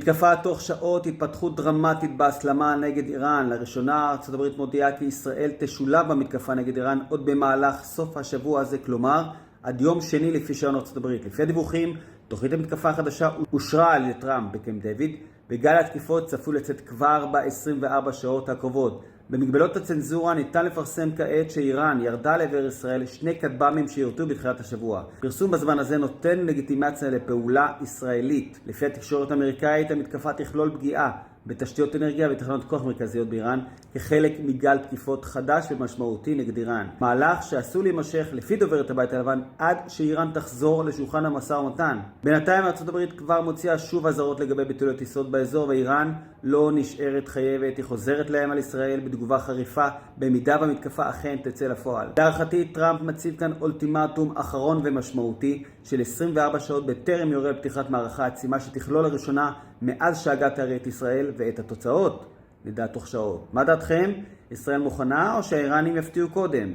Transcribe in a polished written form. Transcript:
מתקפה תוך שעות, התפתחות דרמטית בהסלמה נגד איראן. לראשונה ארצות הברית מודיעה כי ישראל תשולב במתקפה נגד איראן עוד במהלך סוף השבוע הזה, כלומר עד יום שני לפי שעון ארצות הברית. לפי הדיווחים, תוכנית המתקפה החדשה אושרה על ידי טראמפ בקמפ דיוויד, וגל התקיפות צפוי לצאת כבר ב-24 שעות הקרובות. במגבלות הצנזורה ניתן לפרסם כעת שאיראן ירדה לעבר ישראל 2 כטב"מים שיורטו בתחילת השבוע. פרסום בזמן הזה נותן לגיטימציה לפעולה ישראלית. לפי התקשורת האמריקאית, המתקפה תכלול פגיעה בתשתיות אנרגיה ותחנות כוח מרכזיות באיראן כחלק מגל תקיפות חדש ומשמעותי נגד איראן. מהלך שעשוי להימשך לפי דוברת הבית הלבן עד שאיראן תחזור לשולחן המשא ומתן. בינתיים ארצות הברית כבר מוציאה שוב אזהרות לגבי ביטול טיסות באזור, ואיראן לא נשארת חייבת. היא חוזרת להם על ישראל בתגובה חריפה במידה והמתקפה אכן תצא לפועל. להערכתי, טראמפ מציב כאן אולטימטום אחרון ומשמעותי של 24 שעות בטרם יורה פתיחת מערכה עצימה שתכלול לראשונה מאז שהגה תארי את ישראל, ואת התוצאות נדע תוך שעות. מה דעתכם? ישראל מוכנה או שהאיראנים יפתיעו קודם?